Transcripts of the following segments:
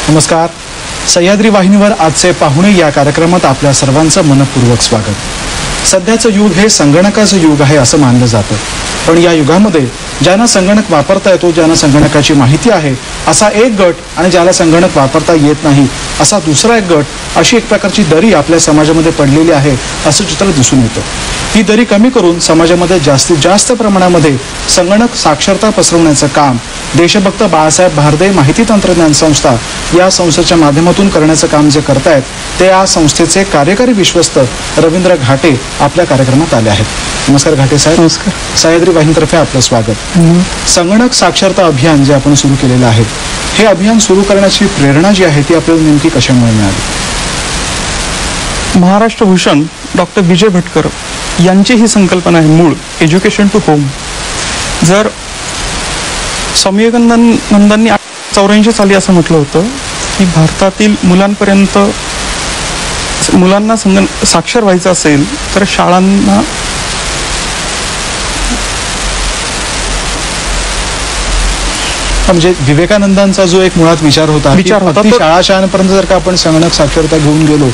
नमस्कार. सह्याद्री वाहिनीवर आजचे पाहुणे या कार्यक्रमात आपल्या सर्वांचं मनपूर्वक स्वागत. सध्याचं युग हे संगणकाचं युग आहे असं मानलं जातं, पण या युगामध्ये ज्यांना संगणक वापरता येतो, ज्यांना संगणकाची माहिती आहे असा एक गट आणि ज्याला संगणक वापरता येत नाही असा दुसरा एक गट, अशी एक प्रकारची दरी आपल्या समाजामध्ये पडलेली आहे असं चित्र दिसून येतं. ही दरी कमी करून समाजामध्ये जास्तीत जास्त प्रमाणामध्ये संगणक साक्षरता पसरवण्याचं काम देशभक्त बाळासाहेब भारदे माहिती तंत्रज्ञान संस्था या संस्थेच्या माध्यमातून करण्याचं काम जे करतायत ते या संस्थेचे कार्यकारी विश्वस्त रवींद्र घाटे आपल्या कार्यक्रमात आले आहेत. नमस्कार घाटे साहेब. नमस्कार. सह्याद्री वाहिनीतर्फे आपलं स्वागत. संगणक साक्षरता अभियान जे आपण सुरू केलेलं आहे, हे अभियान सुरू करण्याची प्रेरणा जी आहे ती आपल्याला नेमकी कशामुळे मिळाली? महाराष्ट्र भूषण डॉक्टर विजय भटकर यांची ही संकल्पना आहे, मूळ एज्युकेशन टू होम. जर स्वामी विवेकानंदांनी 84 साली असं म्हटलं होतं की भारतातील मुलांना साक्षर व्हायचं असेल तर शाळांना म्हणजे विवेकानंदांचा जो एक मुळात विचार होता शाळांपर्यंत जर का आपण संगणक साक्षरता घेऊन गेलो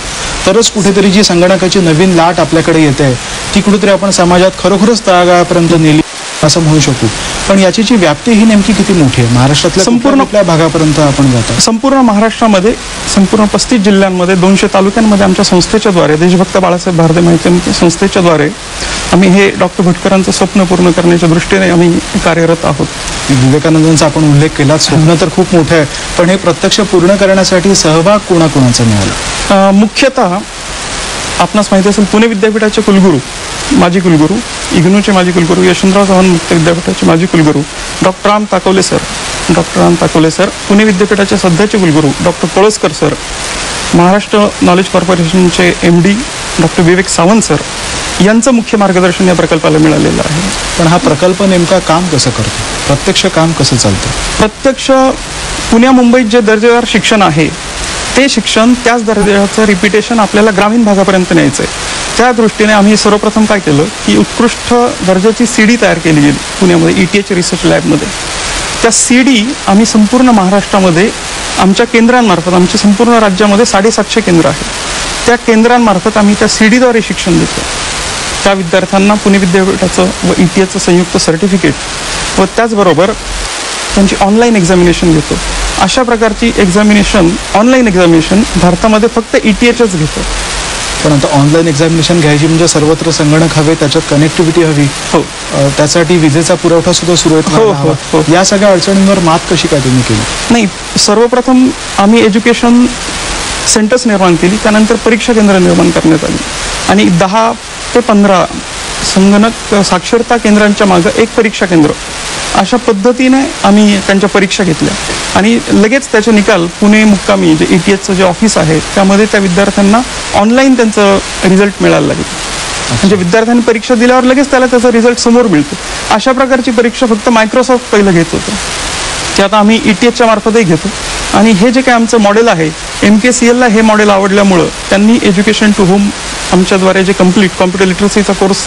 तरच कुठेतरी जी संगणकाची नवीन लाट आपल्याकडे येते ती कुठेतरी आपण समाजात खरोखरच तळागाळापर्यंत नेली असं म्हणू शकू. पण याची जी व्याप्ती ही नेमकी किती मोठी आहे? महाराष्ट्रातल्या संपूर्ण आपल्या भागापर्यंत आपण जातो. संपूर्ण महाराष्ट्रामध्ये संपूर्ण 35 जिल्ह्यांमध्ये 200 तालुक्यांमध्ये आमच्या संस्थेच्या द्वारे, देशभक्त बाळासाहेब भारदे माहिती संस्थेच्या द्वारे आम्ही हे डॉक्टर भटकरांचं स्वप्न पूर्ण करण्याच्या दृष्टीने आम्ही कार्यरत आहोत. विवेकानंदांचा आपण उल्लेख केला, स्वप्न तर खूप मोठं आहे, पण हे प्रत्यक्ष पूर्ण करण्यासाठी सहभाग कोणाकोणाचा मिळाला? मुख्यतः आपणास माहिती असेल पुणे विद्यापीठाचे कुलगुरू, माजी कुलगुरू, इग्नूचे माजी कुलगुरू, यशवंतराव चव्हाण मुक्त विद्यापीठाचे माजी कुलगुरू डॉक्टर राम ताकवले सर, पुणे विद्यापीठाचे सध्याचे कुलगुरू doctor Palaskar sir, Maharashtra knowledge कॉर्पोरेशनचे MD डॉक्टर विवेक सावंत सर यांचं मुख्य मार्गदर्शन या प्रकल्पाला मिळालेलं आहे. पण हा प्रकल्प नेमका काम कसं करतो? प्रत्यक्ष काम कसं चालतं? प्रत्यक्ष पुण्या मुंबईत जे दर्जेदार शिक्षण आहे ते शिक्षण त्याच दर्जाचं रिपिटेशन आपल्याला ग्रामीण भागापर्यंत न्यायचं आहे. त्या दृष्टीने आम्ही सर्वप्रथम काय केलं की उत्कृष्ट दर्जाची CD तयार केली गेली पुण्यामध्ये ETH रिसर्च लॅबमध्ये. त्या CD आम्ही संपूर्ण महाराष्ट्रामध्ये आमच्या केंद्रांमार्फत, आमच्या संपूर्ण राज्यामध्ये 750 केंद्र आहेत, त्या केंद्रांमार्फत आम्ही त्या CDद्वारे शिक्षण देतो. त्या विद्यार्थ्यांना पुणे विद्यापीठाचं व ETHचं संयुक्त सर्टिफिकेट व त्याचबरोबर त्यांची ऑनलाईन एक्झामिनेशन घेतो. अशा प्रकारची ऑनलाईन एक्झामिनेशन भारतामध्ये फक्त ETHच घेतो. पण आता ऑनलाईन एक्झामिनेशन घ्यायची म्हणजे सर्वत्र संगणक हवे, त्याच्यात कनेक्टिव्हिटी हवी, त्यासाठी विजेचा पुरवठा सुद्धा सुरळीत. या सगळ्या अडचणींवर मात कशी काय तुम्ही केली? नाही, सर्वप्रथम आम्ही एज्युकेशन सेंटर्स निर्माण केली, त्यानंतर परीक्षा केंद्र निर्माण करण्यात आली आणि 10 ते 15 संगणक साक्षरता केंद्रांच्या मागं एक परीक्षा केंद्र अशा पद्धतीने आम्ही त्यांच्या परीक्षा घेतल्या आणि लगेच त्याचे निकाल पुणे मुक्कामी जे ETHचं जे ऑफिस आहे त्यामध्ये त्या विद्यार्थ्यांना ऑनलाईन त्यांचं रिझल्ट मिळायला लागेल. म्हणजे विद्यार्थ्यांनी परीक्षा दिल्यावर लगेच त्याला त्याचा रिझल्ट समोर मिळतो. अशा प्रकारची परीक्षा फक्त मायक्रोसॉफ्ट पहिलं घेत होतं, ते आता आम्ही ETHच्या मार्फतही घेतो. आणि हे जे काही आमचं मॉडेल आहे, MKCLला हे मॉडेल आवडल्यामुळं त्यांनी एज्युकेशन टू होम आमच्याद्वारे जे कॉम्प्युटर लिटरसीचा कोर्स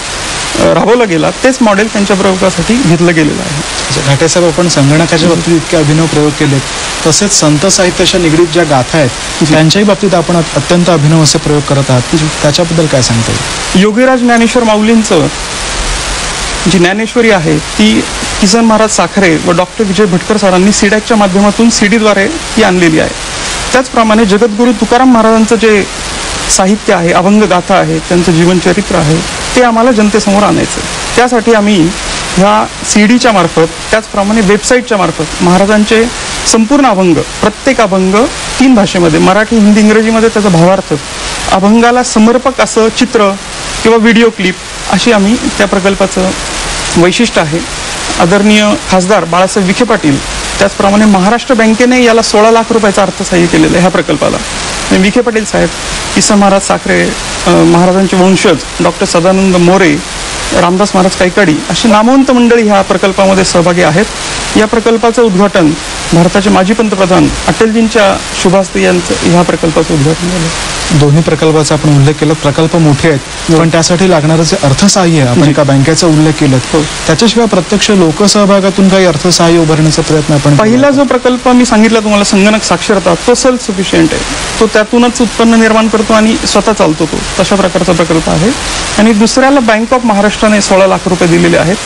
राबवला गेला तेच मॉडेल त्यांच्या प्रयोगासाठी घेतलं गेलेलं आहे. घाटे साहेब, आपण संगणकाच्या बाबतीत इतके अभिनव प्रयोग केलेत, तसेच संत साहित्याच्या निगडीत ज्या गाथा आहेत त्यांच्याही बाबतीत आपण अत्यंत अभिनव असे प्रयोग करत आहात, त्याच्याबद्दल काय सांगता येईल? योगीराज ज्ञानेश्वर माऊलींचं जी ज्ञानेश्वरी आहे ती किसन महाराज साखरे व डॉक्टर विजय भटकर सरांनी CDACच्या माध्यमातून CDद्वारे ती आणलेली आहे. त्याचप्रमाणे जगद्गुरू तुकाराम महाराजांचं जे साहित्य आहे, अभंग गाथा आहे, त्यांचं जीवनचरित्र आहे, ते आम्हाला जनतेसमोर आणायचं. त्यासाठी आम्ही ह्या CDच्या मार्फत, त्याचप्रमाणे वेबसाईटच्या मार्फत महाराजांचे संपूर्ण अभंग, प्रत्येक अभंग 3 भाषेमध्ये, मराठी, हिंदी, इंग्रजीमध्ये त्याचा भावार्थ, अभंगाला समर्पक असं चित्र किंवा व्हिडिओ क्लिप अशी आम्ही त्या प्रकल्पाचं वैशिष्ट्य आहे. आदरणीय खासदार बाळासाहेब विखे पाटील, त्याचप्रमाणे महाराष्ट्र बँकेने याला 16 लाख रुपयाचं अर्थसहाय्य केलेलं आहे ह्या प्रकल्पाला. विखे पाटील साहेब, किसन महाराज साखरे, महाराजांचे वंशज डॉक्टर सदानंद मोरे, रामदास महाराज कैकाडी अशी नामवंत मंडळी ह्या प्रकल्पामध्ये सहभागी आहेत. या प्रकल्पाचं उद्घाटन भारताचे माजी पंतप्रधान अटलजींच्या शुभास्ते यांचं ह्या प्रकल्पाचं उद्घाटन झालं. दोन्ही प्रकल्पाचा आपण उल्लेख केला. प्रकल्प मोठे आहेत, पण त्यासाठी लागणारं जे अर्थसहाय्य आहे, आपण एका बँकेचा उल्लेख केला, त्याच्याशिवाय प्रत्यक्ष लोकसहभागातून काही अर्थसहाय्य उभारण्याचा प्रयत्न आपण पहिला जो प्रकल्प मी सांगितला तुम्हाला संगणक साक्षरता, तो सेल्फ सफिशियंट आहे. तो त्यातूनच उत्पन्न निर्माण करतो आणि स्वतः चालतो. तो तशा प्रकारचा प्रकल्प आहे. आणि दुसऱ्याला बँक ऑफ महाराष्ट्राने 16 लाख रुपये दिलेले आहेत.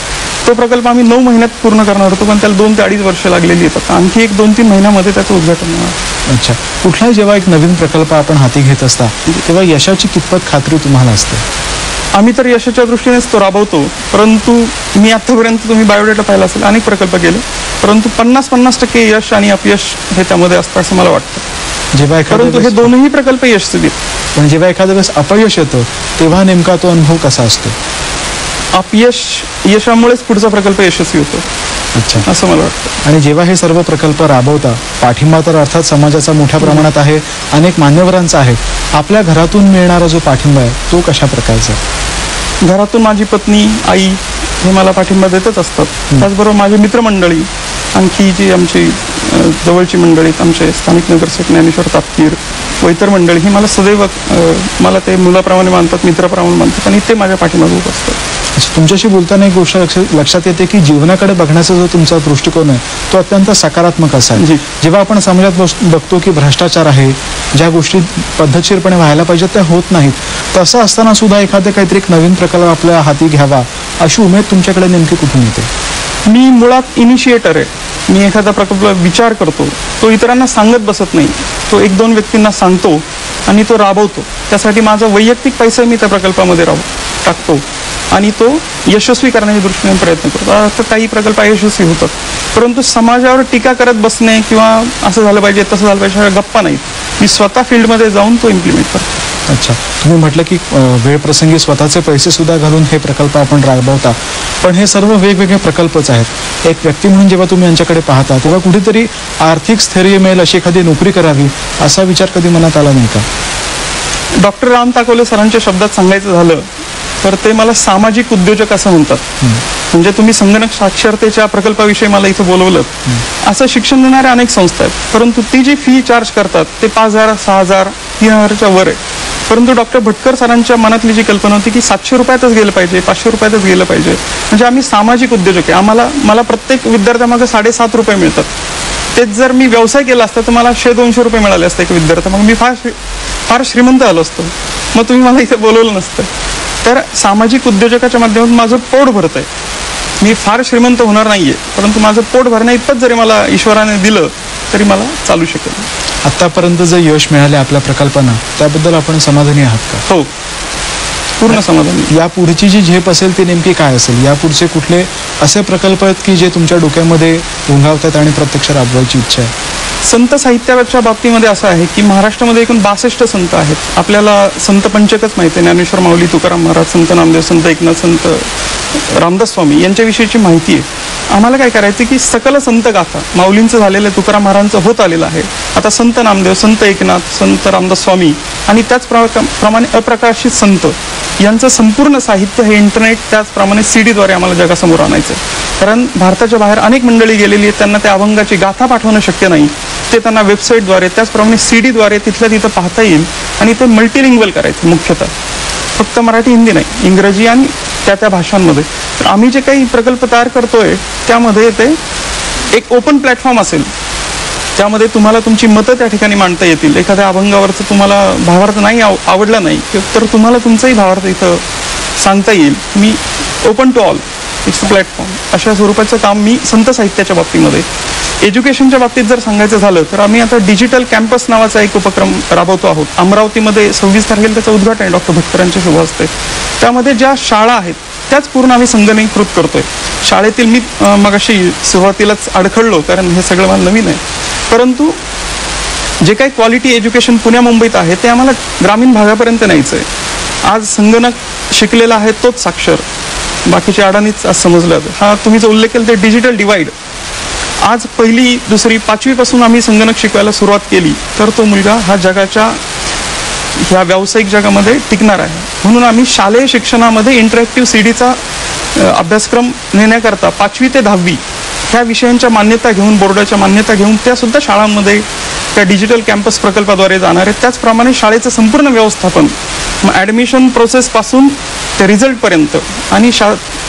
तो प्रकल्प आम्ही 9 महिन्यात पूर्ण करणार होतो, पण त्याला 2 ते 2.5 वर्ष लागलेली आहेत. आणखी 1-2-3 महिन्यामध्ये त्याचं उद्घाटन होणार. अच्छा, कुठलाही जेव्हा एक नवीन प्रकल्प आपण हाती घेत असता तेव्हा यशाची कितपत खात्री तुम्हाला असते? आम्ही तर यशाच्या दृष्टीनेच तो राबवतो. परंतु मी आतापर्यंत तुम्ही बायोडेटा पाहिला असेल, अनेक प्रकल्प केले, परंतु 50% यश आणि अपयश हे त्यामध्ये असतं असं मला वाटतं. जेव्हा परंतु हे दोन्ही प्रकल्प यशस्वी. पण जेव्हा एखाद्या वेळेस अपयश येतं तेव्हा नेमका तो अनुभव कसा असतो? यशामुळेच पुढचा प्रकल्प यशस्वी होतो. अच्छा, असं मला वाटतं. आणि जेव्हा हे सर्व प्रकल्प राबवता, पाठिंबा तर अर्थात समाजाचा मोठ्या प्रमाणात आहे, अनेक मान्यवरांचा आहे. आपल्या घरातून मिळणारा जो पाठिंबा आहे तो कशा प्रकारचा? घरातून माझी पत्नी, आई हे मला पाठिंबा देतच असतात. त्याचबरोबर माझे मित्रमंडळी, आणखी जी आमची जवळची मंडळी, आमचे स्थानिक नगरसेवक ज्ञानेश्वर तापकीर व इतर मंडळी, ही मला सदैव मला ते मुलाप्रमाणे मानतात, मित्राप्रमाणे मानतात आणि ते माझ्या पाठीमागे उभं असतात. तुमच्याशी बोलताना एक गोष्ट लक्षात येते की जीवनाकडे बघण्याचा जो तुमचा दृष्टिकोन आहे तो अत्यंत सकारात्मक असा आहे. जेव्हा आपण समाजात बघतो की भ्रष्टाचार आहे, ज्या गोष्टी पद्धतशीरपणे व्हायला पाहिजेत त्या होत नाहीत, तसं असताना सुद्धा एखादं काहीतरी एक नवीन प्रकल्प आपल्या हाती घ्यावा अशी उमेद तुमच्याकडे नेमकी कुठून येते? मी मुळात इनिशिएटर आहे. मी एखादा प्रकल्प विचार करतो, तो इतरांना सांगत बसत नाही, तो 1-2 व्यक्तींना सांगतो आणि तो राबवतो. त्यासाठी माझा वैयक्तिक पैसा मी त्या प्रकल्पामध्ये टाकतो आणि तो यशस्वी करण्याच्या दृष्टीने प्रयत्न करतो. आता काही प्रकल्प यशस्वी होतात, परंतु समाजावर टीका करत बसणे किंवा असं झालं पाहिजे तसं झालं पाहिजे गप्पा नाहीत. मी स्वतः फील्डमध्ये जाऊन तो इम्प्लिमेंट करतो. अच्छा, तुम्ही म्हटलं की वेळ प्रसंगी स्वतःचे पैसे सुद्धा घालून हे प्रकल्प आपण राबवता, पण हे सर्व वेगवेगळे प्रकल्पच आहेत. एक व्यक्ती म्हणून जेव्हा तुम्ही यांच्याकडे पाहता तेव्हा कुठेतरी आर्थिक स्थैर्य मिळेल अशी एखादी नोकरी करावी असा विचार कधी मनात आला नाही का? डॉक्टर राम ताकवले सरांच्या शब्दात सांगायचं झालं तर ते मला सामाजिक उद्योजक असं म्हणतात. म्हणजे तुम्ही संगणक साक्षरतेच्या प्रकल्पाविषयी मला इथं बोलवलं, असं शिक्षण देणाऱ्या अनेक संस्था आहेत, परंतु ती जी फी चार्ज करतात ते 5,000, 6,000, 3,000च्या वर आहे. परंतु डॉक्टर भटकर सरांच्या मनातली जी कल्पना होती की 700 रुपयातच गेलं पाहिजे, 500 रुपयातच गेलं पाहिजे. म्हणजे आम्ही सामाजिक उद्योजक आहे. मला प्रत्येक विद्यार्थ्यामागे 7.5 रुपये मिळतात. तेच जर मी व्यवसाय केला असता तर मला 100-200 रुपये मिळाले असते एक विद्यार्थी, मग मी फार श्रीमंत आलो असतो. मग तुम्ही मला इथे बोलवलं नसतं. तर सामाजिक उद्योजकाच्या माध्यमातून माझं पोट भरत आहे. मी फार श्रीमंत होणार नाहीये, परंतु माझं पोट भरण्या इतपत जरी मला ईश्वराने दिलं तरी मला चालू शकेल. आतापर्यंत जे यश मिळाले आपल्या प्रकल्पांना त्याबद्दल आपण समाधानी आहात का? हो, पूर्ण समाधानी. या पुढची जी झेप असेल ती नेमकी काय असेल? या पुढचे कुठले असे प्रकल्प आहेत की जे तुमच्या डोक्यामध्ये रुंगावतात आणि प्रत्यक्ष राबवायची इच्छा आहे? संत साहित्याच्या बाबतीमध्ये असं आहे की महाराष्ट्रामध्ये एकूण 62 संत आहेत. आपल्याला संत पंचकच माहिती आहे, ज्ञानेश्वर, माऊली, तुकाराम महाराज, संत नामदेव, संत एकनाथ, संत रामदास स्वामी यांच्याविषयीची माहिती आहे. आम्हाला काय करायचं की सकल संत गाथा, माऊलींचं झालेलं, तुकाराम महाराजांचं होत आलेलं आहे. आता संत नामदेव, संत एकनाथ, संत रामदास स्वामी आणि त्याचप्रमाणे अप्रकाशित संत यांचं संपूर्ण साहित्य हे इंटरनेट त्याचप्रमाणे सीडीद्वारे आम्हाला जगासमोर आणायचं. कारण भारताच्या बाहेर अनेक मंडळी गेलेली आहेत, त्यांना त्या अभंगाची गाथा पाठवणं शक्य नाही. ते त्यांना वेबसाईटद्वारे त्याचप्रमाणे सीडीद्वारे तिथल्या तिथं पाहता येईल आणि ते मल्टीलिंग्वल करायचं. मुख्यतः फक्त मराठी हिंदी नाही, इंग्रजी आणि त्या भाषांमध्ये. तर आम्ही जे काही प्रकल्प तयार करतोय त्यामध्ये ते एक ओपन प्लॅटफॉर्म असेल, त्यामध्ये तुम्हाला तुमची मतं त्या ठिकाणी मांडता येतील. एखाद्या अभंगावरचं तुम्हाला भावार्थ नाही आवडला नाही तर तुम्हाला तुमचाही भावार्थ इथं सांगता येईल. मी open to all, it's a platform, अशा स्वरूपाचं काम मी संत साहित्याच्या बाबतीमध्ये. एज्युकेशनच्या बाबतीत जर सांगायचं झालं तर आम्ही आता डिजिटल कॅम्पस नावाचा एक उपक्रम राबवतो आहोत. अमरावतीमध्ये 26 तारखेला त्याचं उद्घाटन आहे डॉक्टर भटकरांच्या शुभ हस्ते. त्यामध्ये ज्या शाळा आहेत त्याच पूर्ण आम्ही संगणकीकृत करतोय. शाळेतील मी मगाशी सुरुवातीलाच अडखळलो कारण हे सगळं मला नवीन आहे, परंतु जे काही क्वालिटी एज्युकेशन पुण्या मुंबईत आहे ते आम्हाला ग्रामीण भागापर्यंत न्यायचं आहे. आज संगणक शिकलेला आहे तोच साक्षर, बाकीच्या अडाणीच आज समजलं. हा तुम्ही जो उल्लेख केला ते डिजिटल डिवाइड. आज 1ली, 2री, 5वी पासून आम्ही संगणक शिकवायला सुरुवात केली तर तो मुलगा हा जगाच्या ह्या व्यावसायिक जगामध्ये टिकणार आहे. म्हणून आम्ही शालेय शिक्षणामध्ये इंटरॅक्टिव्ह सीडीचा अभ्यासक्रम नेण्याकरता 5वी ते 10वी ह्या विषयांच्या मान्यता घेऊन, बोर्डाच्या मान्यता घेऊन त्या सुद्धा शाळांमध्ये त्या डिजिटल कॅम्पस प्रकल्पाद्वारे जाणार आहेत. त्याचप्रमाणे शाळेचं संपूर्ण व्यवस्थापन, ॲडमिशन प्रोसेसपासून ते रिझल्टपर्यंत आणि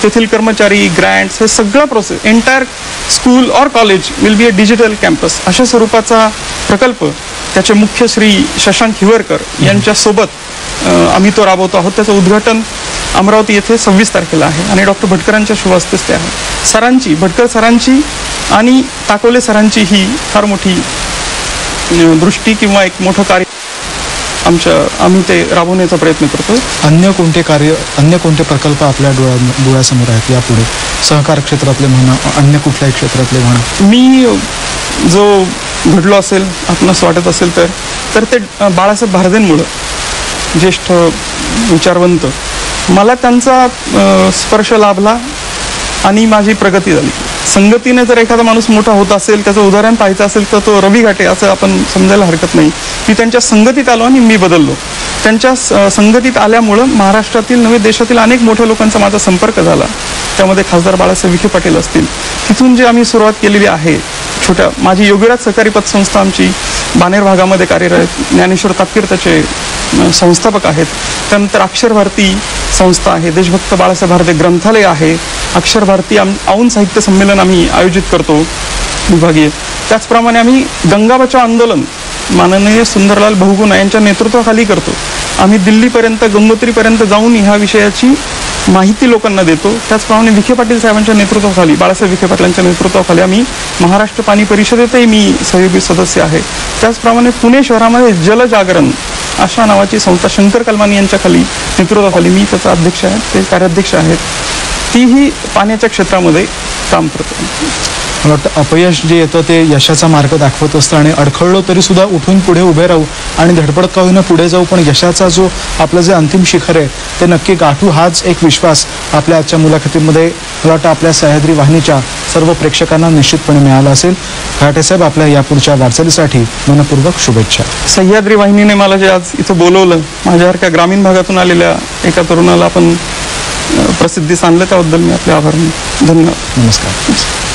तेथील कर्मचारी, ग्रँट्स, हे सगळं process, entire school or college will be a digital campus, अशा स्वरूपाचा प्रकल्प त्याचे मुख्य श्री शशांक हिवरकर यांच्यासोबत आम्ही तो राबवतो आहोत. त्याचं उद्घाटन अमरावती येथे 26 तारखेला आहे आणि डॉक्टर भटकरांच्या शुभ हस्तेच ते आहे. सरांची, भटकर सरांची आणि ताकोले सरांची ही फार मोठी दृष्टी किंवा एक मोठं कार्य आम्ही ते राबवण्याचा प्रयत्न करतो. अन्य कोणते प्रकल्प आपल्या डोळ्यासमोर आहेत यापुढे, सहकार क्षेत्रातले म्हणा, अन्य कुठल्याही क्षेत्रातले म्हणा? मी जो घडलो असेल, आपणास वाटत असेल तर ते बाळासाहेब भारदेंमुळं, ज्येष्ठ विचारवंत, मला त्यांचा स्पर्श लाभला आणि माझी प्रगती झाली. संगतीने जर एखादा माणूस मोठा होत असेल, त्याचं उदाहरण पाहायचं असेल तर तो रवी घाटे असं आपण समजायला हरकत नाही. मी त्यांच्या संगतीत आलो आणि मी बदललो. त्यांच्या संगतीत आल्यामुळं महाराष्ट्रातील नव्हे, देशातील अनेक मोठ्या लोकांचा माझा संपर्क झाला. त्यामध्ये खासदार बाळासाहेब विखे पाटील असतील. तिथून जे आम्ही सुरुवात केलेली आहे छोट्या, माझी योगीराज सहकारी पतसंस्था आमची बानेर भागामध्ये कार्यरत, ज्ञानेश्वर तापकीर त्याचे संस्थापक आहेत. त्यानंतर अक्षर भारती संस्था आहे, देशभक्त बाळासाहेब भारते ग्रंथालय आहे, अक्षर भारती औंध साहित्य संमेलन आम्ही आयोजित करतो विभागीय. त्याचप्रमाणे आम्ही गंगा बचाव आंदोलन माननीय सुंदरलाल बहुगुणा यांच्या नेतृत्वाखाली करतो. आम्ही दिल्लीपर्यंत, गंगोत्रीपर्यंत जाऊन ह्या विषयाची माहिती लोकांना देतो. त्याचप्रमाणे विखे पाटील साहेबांच्या नेतृत्वाखाली, बाळासाहेब विखे पाटलांच्या नेतृत्वाखाली आम्ही महाराष्ट्र पाणी परिषदेतही मी सहयोगी सदस्य आहे. त्याचप्रमाणे पुणे शहरामध्ये जलजागरण अशा नावाची संस्था शंकर कलमानी यांच्या नेतृत्वाखाली मी त्याचा अध्यक्ष आहे, ते कार्याध्यक्ष आहेत. तीही पाण्याच्या क्षेत्रामध्ये काम करतो. मला वाटतं अपयश जे येतं ते यशाचा मार्ग दाखवत असतं आणि अडखळलो तरी सुद्धा उठून पुढे उभे राहू आणि धडपड का होईना पुढे जाऊ, पण यशाचा जो आपलं जे अंतिम शिखर आहे ते नक्की गाठू, हाच एक विश्वास आपल्या आजच्या मुलाखतीमध्ये मला वाटतं आपल्या सह्याद्री वाहिनीच्या सर्व प्रेक्षकांना निश्चितपणे मिळाला असेल. घाटे साहेब, आपल्या यापुढच्या वाटचालीसाठी मनपूर्वक शुभेच्छा. सह्याद्री वाहिनीने मला जे आज इथं बोलवलं, माझ्यासारख्या ग्रामीण भागातून आलेल्या एका तरुणाला आपण प्रसिद्धीस आणलं, त्याबद्दल मी आपले आभार मानतो. धन्यवाद. नमस्कार.